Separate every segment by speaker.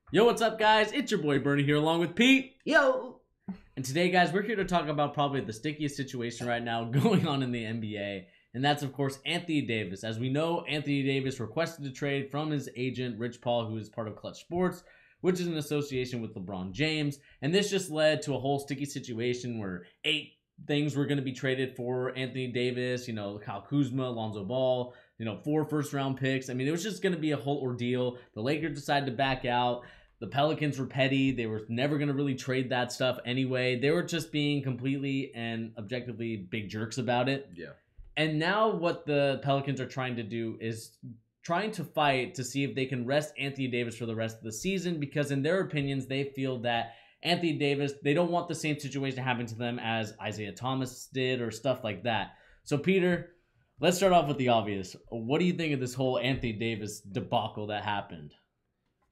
Speaker 1: Yo, what's up, guys? It's your boy Bernie here, along with Pete.
Speaker 2: Yo!
Speaker 1: And today, guys, we're here to talk about probably the stickiest situation right now going on in the NBA. And that's, of course, Anthony Davis. As we know, Anthony Davis requested a trade from his agent, Rich Paul, who is part of Klutch Sports, which is an association with LeBron James. And this just led to a whole sticky situation where 8 things were going to be traded for Anthony Davis. You know, Kyle Kuzma, Alonzo Ball, 4 first-round picks. I mean, it was just going to be a whole ordeal. The Lakers decided to back out. The Pelicans were petty. They were never going to really trade that stuff anyway. They were just being completely and objectively big jerks about it.
Speaker 2: Yeah.
Speaker 1: And now what the Pelicans are trying to do is trying to fight to see if they can rest Anthony Davis for the rest of the season, because in their opinions, they feel that Anthony Davis, they don't want the same situation happen to them as Isaiah Thomas did or stuff like that. So, Peter, let's start off with the obvious. What do you think of this whole Anthony Davis debacle that happened?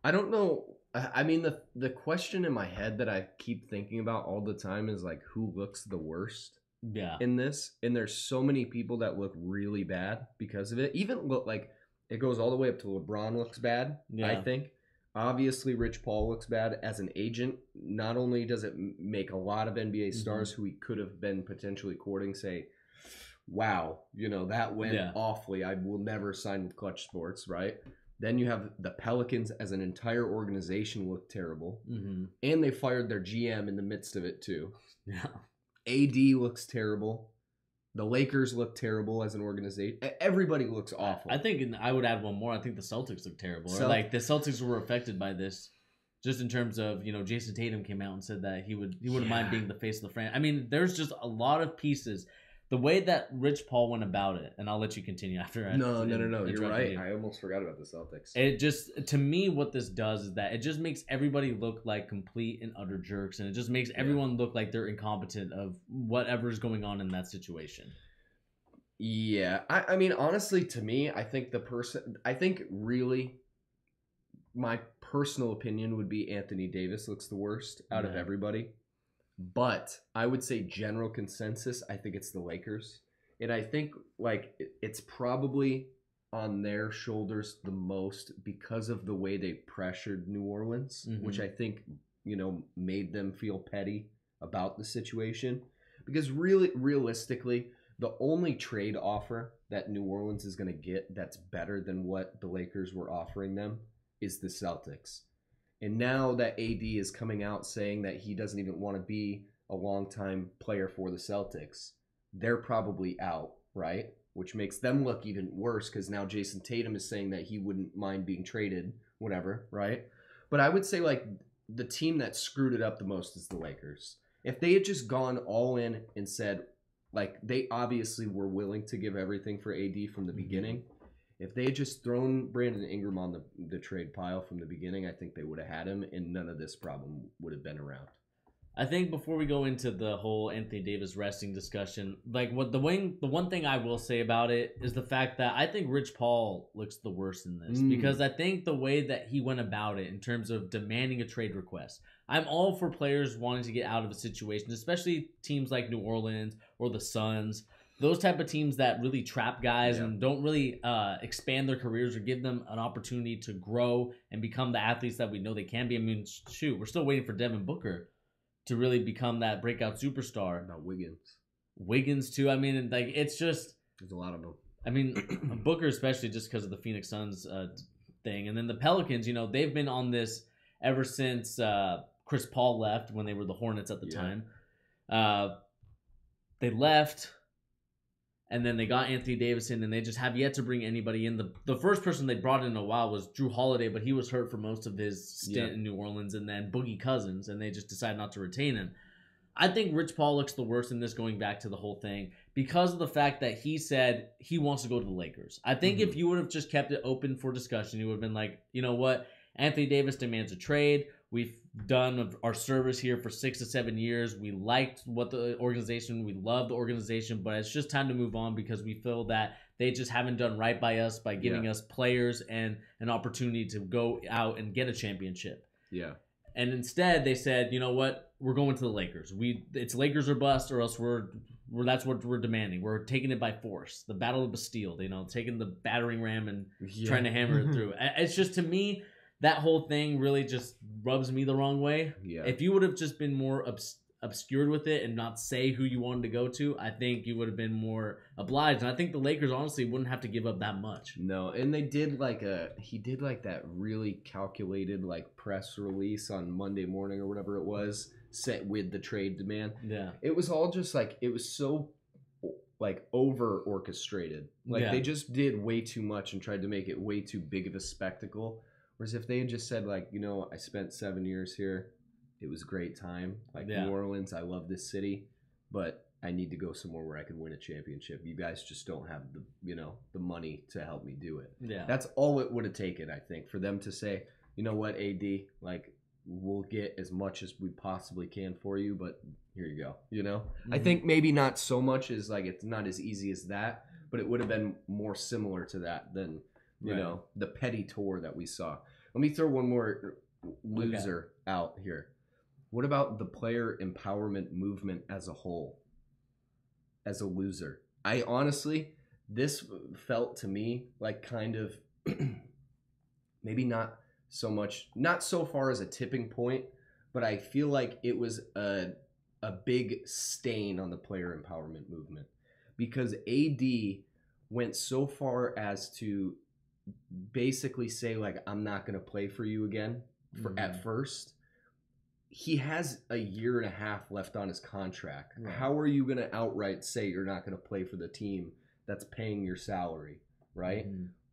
Speaker 2: I don't know. I mean, the question in my head that I keep thinking about all the time is, like, who looks the worst in this? And there's so many people that look really bad because of it. Even look like it goes all the way up to LeBron looks bad, I think. Obviously, Rich Paul looks bad as an agent. Not only does it make a lot of NBA stars who he could have been potentially courting say, wow, that went awfully. I will never sign with Klutch Sports, right? Then you have the Pelicans as an entire organization look terrible. And they fired their GM in the midst of it, too.
Speaker 1: Yeah.
Speaker 2: AD looks terrible. The Lakers look terrible as an organization. Everybody looks awful.
Speaker 1: I think I would add one more. I think the Celtics look terrible. Like, the Celtics were affected by this. Just in terms of, Jason Tatum came out and said that he wouldn't mind being the face of the franchise. I mean, there's just a lot of pieces. The way that Rich Paul went about it, and I'll let you continue after.
Speaker 2: No. You're right. I almost forgot about the Celtics.
Speaker 1: It just, to me, what this does is that it just makes everybody look like complete and utter jerks, and it just makes everyone look like they're incompetent of whatever's going on in that situation.
Speaker 2: Yeah. I mean, honestly, to me, I think really my personal opinion would be Anthony Davis looks the worst out of everybody. But I would say general consensus, I think it's the Lakers. And I think it's probably on their shoulders the most because of the way they pressured New Orleans, which I think, made them feel petty about the situation. Because really, realistically, the only trade offer that New Orleans is going to get that's better than what the Lakers were offering them is the Celtics. And now that AD is coming out saying that he doesn't even want to be a longtime player for the Celtics, they're probably out, right? Which makes them look even worse because now Jason Tatum is saying that he wouldn't mind being traded, whatever, right? But I would say the team that screwed it up the most is the Lakers. If they had just gone all in and said, they obviously were willing to give everything for AD from the beginning. If they had just thrown Brandon Ingram on the trade pile from the beginning, I think they would have had him, and none of this problem would have been around.
Speaker 1: I think before we go into the whole Anthony Davis resting discussion, the one thing I will say about it is the fact that I think Rich Paul looks the worst in this because I think the way that he went about it in terms of demanding a trade request. I'm all for players wanting to get out of a situation, especially teams like New Orleans or the Suns. Those type of teams that really trap guys and don't really expand their careers or give them an opportunity to grow and become the athletes that we know they can be. I mean, shoot, we're still waiting for Devin Booker to really become that breakout superstar.
Speaker 2: About
Speaker 1: Wiggins too. I mean, it's just...
Speaker 2: There's a lot of them.
Speaker 1: I mean, Booker especially just because of the Phoenix Suns thing. And then the Pelicans, they've been on this ever since Chris Paul left when they were the Hornets at the time. They left... And then they got Anthony Davis in, and they just have yet to bring anybody in. The first person they brought in a while was Drew Holiday, but he was hurt for most of his stint in New Orleans, and then Boogie Cousins, and they just decided not to retain him. I think Rich Paul looks the worst in this, going back to the whole thing, because of the fact that he said he wants to go to the Lakers. I think if you would have just kept it open for discussion, you would have been like, you know what? Anthony Davis demands a trade. We've done our service here for 6 to 7 years. We liked we love the organization, but it's just time to move on because we feel that they just haven't done right by us by giving us players and an opportunity to go out and get a championship.
Speaker 2: Yeah.
Speaker 1: And instead they said, you know what? We're going to the Lakers. It's Lakers or bust, or else that's what we're demanding. We're taking it by force. The Battle of Bastille, taking the battering ram and trying to hammer it through. It's just, to me, that whole thing really just rubs me the wrong way.
Speaker 2: Yeah.
Speaker 1: If you would have just been more obscured with it and not say who you wanted to go to, I think you would have been more obliged. And I think the Lakers honestly wouldn't have to give up that much.
Speaker 2: No, and they did he did like that really calculated like press release on Monday morning or whatever it was, set with the trade demand.
Speaker 1: Yeah.
Speaker 2: It was all just like, it was so like over orchestrated. Like they just did way too much and tried to make it way too big of a spectacle. Whereas if they had just said like, I spent 7 years here, it was a great time. Like New Orleans, I love this city, but I need to go somewhere where I can win a championship. You guys just don't have the the money to help me do it.
Speaker 1: Yeah.
Speaker 2: That's all it would have taken, I think, for them to say, you know what, AD, like we'll get as much as we possibly can for you, but here you go. I think maybe not so much as like, it's not as easy as that, but it would have been more similar to that than the petty tour that we saw. Let me throw one more loser out here. What about the player empowerment movement as a whole? As a loser, I honestly, this felt to me like kind of maybe not so far as a tipping point, but I feel like it was a big stain on the player empowerment movement, because AD went so far as to basically say like, I'm not going to play for you again at first. He has a year and a half left on his contract. Right. How are you going to outright say you're not going to play for the team that's paying your salary, right?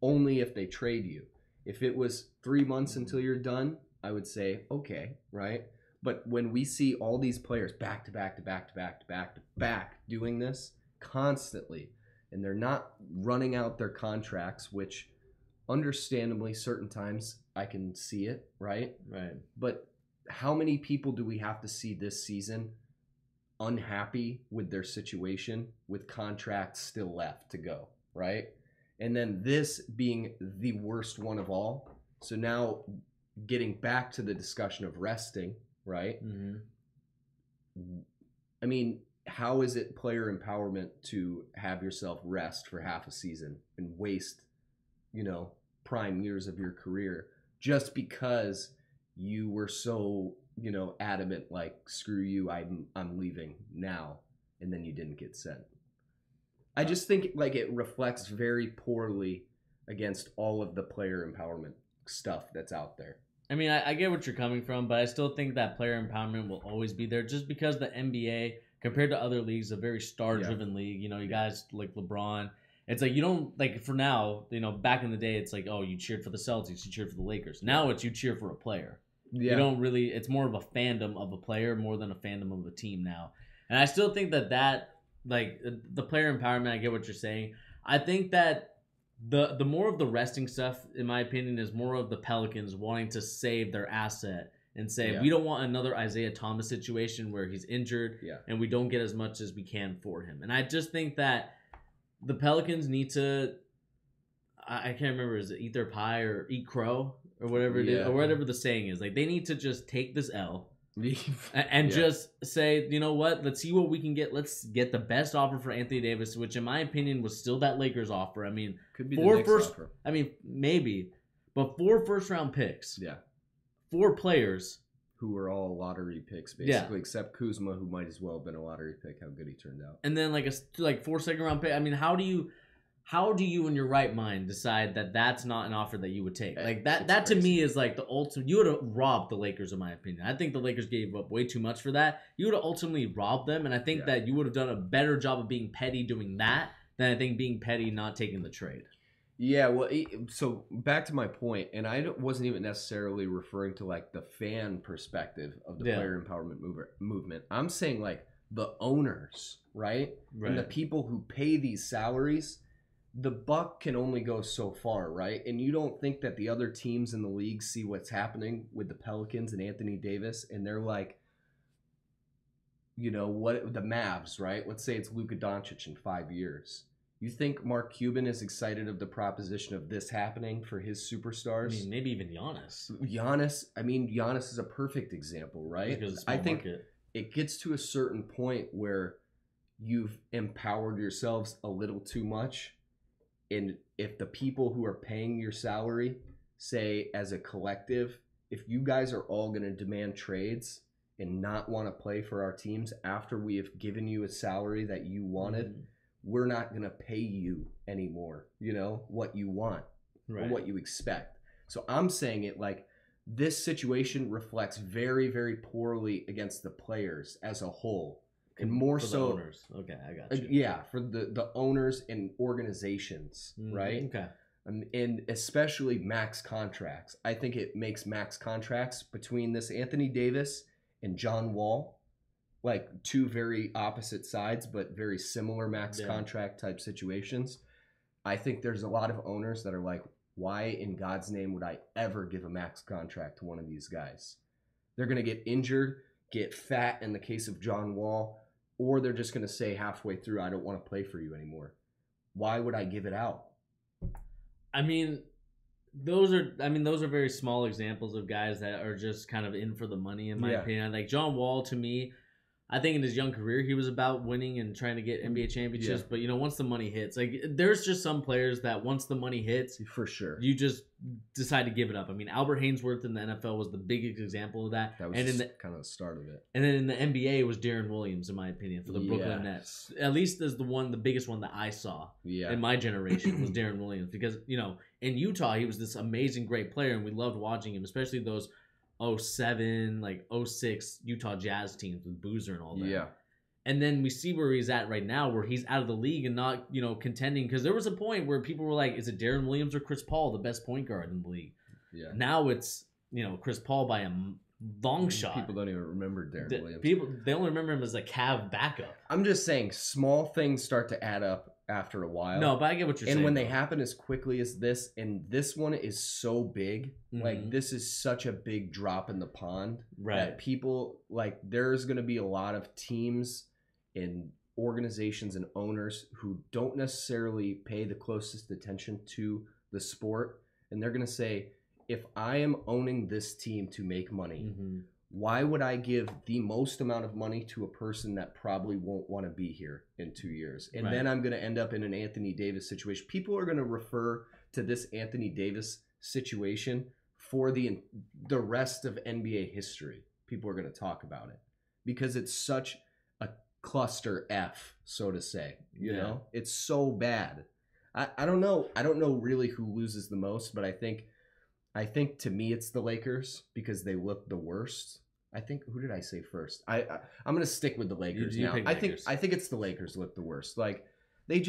Speaker 2: Only if they trade you. If it was 3 months until you're done, I would say, okay, right? But when we see all these players back to back to back to back to back to back doing this constantly, and they're not running out their contracts, which understandably certain times I can see it, right?
Speaker 1: Right.
Speaker 2: But how many people do we have to see this season unhappy with their situation with contracts still left to go, right? And then this being the worst one of all. So now getting back to the discussion of resting, right? I mean, how is it player empowerment to have yourself rest for half a season and waste, prime years of your career just because you were so, adamant, like, screw you, I'm leaving now, and then you didn't get sent? I just think like it reflects very poorly against all of the player empowerment stuff that's out there.
Speaker 1: I mean, I get what you're coming from, but I still think that player empowerment will always be there, just because the NBA, compared to other leagues, is a very star-driven league. You guys like LeBron. It's like you don't, like, for now, back in the day, it's like, oh, you cheered for the Celtics, you cheered for the Lakers. Now it's you cheer for a player. Yeah. You don't really, it's more of a fandom of a player more than a fandom of a team now. And I still think that like, the player empowerment, I get what you're saying. I think that the more of the resting stuff, in my opinion, is more of the Pelicans wanting to save their asset and say, we don't want another Isaiah Thomas situation where he's injured and we don't get as much as we can for him. And I just think that the Pelicans need to, I can't remember, is it eat their pie or eat crow or whatever it is, or whatever the saying is. Like, they need to just take this L and just say, you know what, let's see what we can get. Let's get the best offer for Anthony Davis, which in my opinion was still that Lakers offer. I mean,
Speaker 2: could be the Knicks offer.
Speaker 1: I mean, maybe, but 4 first-round picks.
Speaker 2: Yeah.
Speaker 1: 4 players.
Speaker 2: Who were all lottery picks, basically, except Kuzma, who might as well have been a lottery pick, how good he turned out.
Speaker 1: And then like 4 second-round picks. I mean, how do you in your right mind decide that that's not an offer that you would take? Like, that to me is like the ultimate. You would have robbed the Lakers, in my opinion. I think the Lakers gave up way too much for that. You would have ultimately robbed them, and I think that you would have done a better job of being petty doing that than I think being petty not taking the trade.
Speaker 2: Yeah, well, so back to my point, and I wasn't even necessarily referring to like the fan perspective of the player empowerment movement. I'm saying like the owners, right? And the people who pay these salaries. The buck can only go so far, right? And you don't think that the other teams in the league see what's happening with the Pelicans and Anthony Davis, and they're like, what the Mavs, right? Let's say it's Luka Doncic in 5 years. You think Mark Cuban is excited of the proposition of this happening for his superstars?
Speaker 1: I mean, maybe even Giannis.
Speaker 2: Giannis is a perfect example, right? I think it gets to a certain point where you've empowered yourselves a little too much. And if the people who are paying your salary say as a collective, if you guys are all going to demand trades and not want to play for our teams after we have given you a salary that you wanted, we're not going to pay you anymore, what you want or what you expect. So I'm saying it like this situation reflects very, very poorly against the players as a whole. And more
Speaker 1: for
Speaker 2: so
Speaker 1: the owners. Okay, I got you.
Speaker 2: Yeah, for the owners and organizations, right?
Speaker 1: Okay.
Speaker 2: And especially max contracts. I think it makes max contracts between this Anthony Davis and John Wall, like two very opposite sides, but very similar max contract type situations. I think there's a lot of owners that are like, why in God's name would I ever give a max contract to one of these guys? They're going to get injured, get fat in the case of John Wall, or they're just going to say halfway through, I don't want to play for you anymore. Why would I give it out?
Speaker 1: I mean, those are very small examples of guys that are just kind of in for the money, in my opinion. Like John Wall, to me, I think in his young career, he was about winning and trying to get NBA championships. But, once the money hits, like there's just some players that once the money hits,
Speaker 2: for sure,
Speaker 1: you just decide to give it up. I mean, Albert Haynesworth in the NFL was the biggest example of that.
Speaker 2: That was kind of the start of it.
Speaker 1: And then in the NBA, it was Deron Williams, in my opinion, for the Brooklyn Nets. At least as the biggest one that I saw in my generation was Deron Williams. Because, in Utah, he was this amazing, great player, and we loved watching him, especially those 07, like 06 Utah Jazz teams with Boozer and all that.
Speaker 2: Yeah.
Speaker 1: And then we see where he's at right now, where he's out of the league and not, contending. Because there was a point where people were like, is it Deron Williams or Chris Paul, the best point guard in the league?
Speaker 2: Yeah.
Speaker 1: Now it's, Chris Paul by a long shot.
Speaker 2: People don't even remember Deron Williams.
Speaker 1: They only remember him as a Cav backup.
Speaker 2: I'm just saying, small things start to add up after a while.
Speaker 1: No, but I get what you're saying.
Speaker 2: And when they happen as quickly as this, and this one is so big, like this is such a big drop in the pond that people, like there's going to be a lot of teams and organizations and owners who don't necessarily pay the closest attention to the sport. And they're going to say, if I am owning this team to make money, why would I give the most amount of money to a person that probably won't want to be here in 2 years? And then I'm going to end up in an Anthony Davis situation. People are going to refer to this Anthony Davis situation for the rest of NBA history. People are going to talk about it because it's such a cluster F, so to say. You know, it's so bad. I don't know. I don't know really who loses the most, but I think to me it's the Lakers because they look the worst. I think, who did I say first? I'm gonna stick with the Lakers now. I think it's the Lakers look the worst. Like they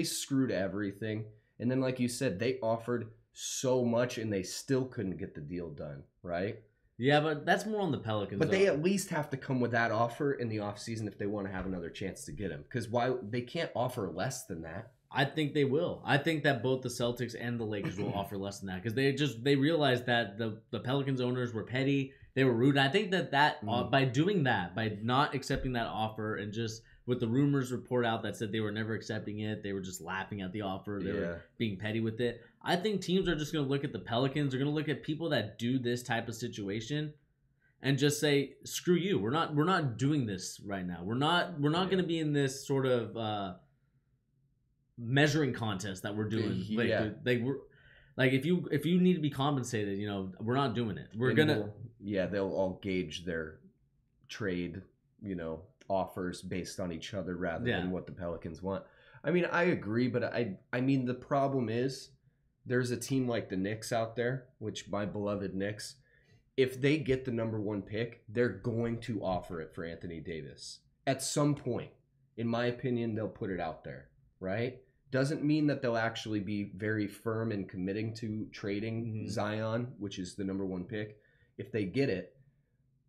Speaker 2: screwed everything, and then like you said, they offered so much and they still couldn't get the deal done, right?
Speaker 1: Yeah, but that's more on the Pelicans.
Speaker 2: But they at least have to come with that offer in the offseason if they want to have another chance to get him. Because why they can't offer less than that.
Speaker 1: I think they will. I think that both the Celtics and the Lakers will offer less than that because they realized that the Pelicans owners were petty. They were rude. I think that by doing that, by not accepting that offer and just with the rumors report out that said they were never accepting it, they were just laughing at the offer. They were being petty with it. I think teams are just going to look at the Pelicans. They're going to look at people that do this type of situation and just say, "Screw you. We're not doing this right now. We're not going to be in this sort of measuring contest that we're doing. Like if you need to be compensated, we're not doing it.
Speaker 2: They'll all gauge their trade, offers based on each other rather than what the Pelicans want. I mean, I agree, but I mean the problem is there's a team like the Knicks out there, which my beloved Knicks, if they get the number 1 pick, they're going to offer it for Anthony Davis at some point. In my opinion, they'll put it out there, right? Doesn't mean that they'll actually be very firm in committing to trading Zion, which is the number 1 pick, if they get it.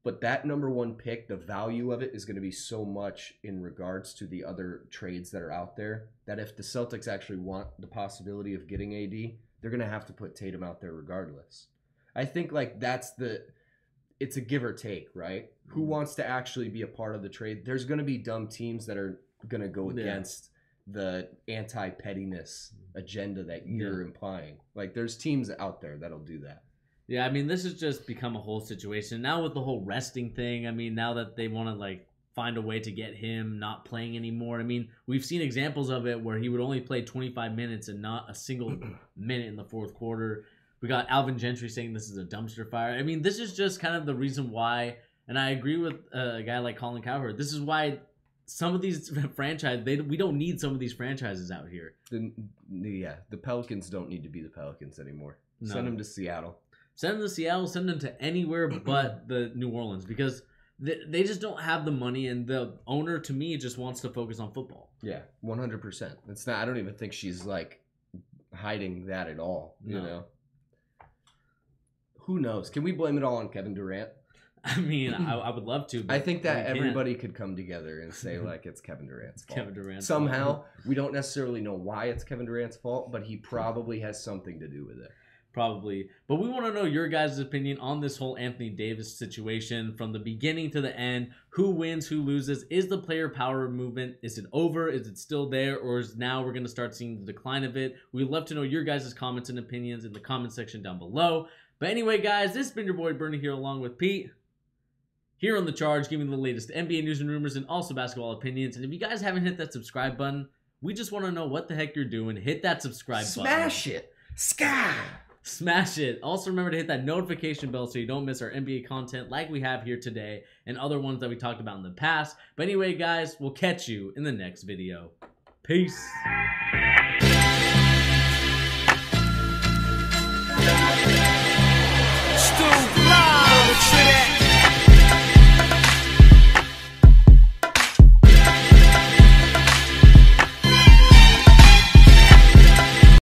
Speaker 2: But that number 1 pick, the value of it is going to be so much in regards to the other trades that are out there that if the Celtics actually want the possibility of getting AD, they're going to have to put Tatum out there regardless. I think like it's a give or take, right? Who wants to actually be a part of the trade? There's going to be dumb teams that are going to go against the anti-pettiness agenda that you're implying. Like there's teams out there that'll do that.
Speaker 1: Yeah, I mean, this has just become a whole situation. Now with the whole resting thing, I mean, now that they want to like find a way to get him not playing anymore. I mean, we've seen examples of it where he would only play 25 minutes and not a single minute in the fourth quarter. We got Alvin Gentry saying this is a dumpster fire. I mean, this is just kind of the reason why, and I agree with a guy like Colin Cowherd. This is why some of these franchises, we don't need some of these franchises out here.
Speaker 2: The Pelicans don't need to be the Pelicans anymore.
Speaker 1: No.
Speaker 2: Send them to Seattle.
Speaker 1: Send them to Seattle. Send them to anywhere but the New Orleans, because they just don't have the money, and the owner, to me, just wants to focus on football.
Speaker 2: Yeah, 100%. It's not. I don't even think she's like hiding that at all. You know. Who knows? Can we blame it all on Kevin Durant?
Speaker 1: I mean, I would love to. But
Speaker 2: I think that everybody could come together and say, like, it's Kevin Durant's fault.
Speaker 1: Kevin Durant's
Speaker 2: Somehow,
Speaker 1: fault.
Speaker 2: We don't necessarily know why it's Kevin Durant's fault, but he probably has something to do with it.
Speaker 1: Probably. But we want to know your guys' opinion on this whole Anthony Davis situation from the beginning to the end. Who wins? Who loses? Is the player power movement, is it over? Is it still there? Or is now we're going to start seeing the decline of it? We'd love to know your guys' comments and opinions in the comment section down below. But anyway, guys, this has been your boy Bernie here along with Pete. Here on The Charge, giving the latest NBA news and rumors and also basketball opinions. And if you guys haven't hit that subscribe button, we just want to know what the heck you're doing. Hit that subscribe button.
Speaker 2: Smash it. Sky.
Speaker 1: Smash it. Also remember to hit that notification bell so you don't miss our NBA content like we have here today and other ones that we talked about in the past. But anyway, guys, we'll catch you in the next video. Peace.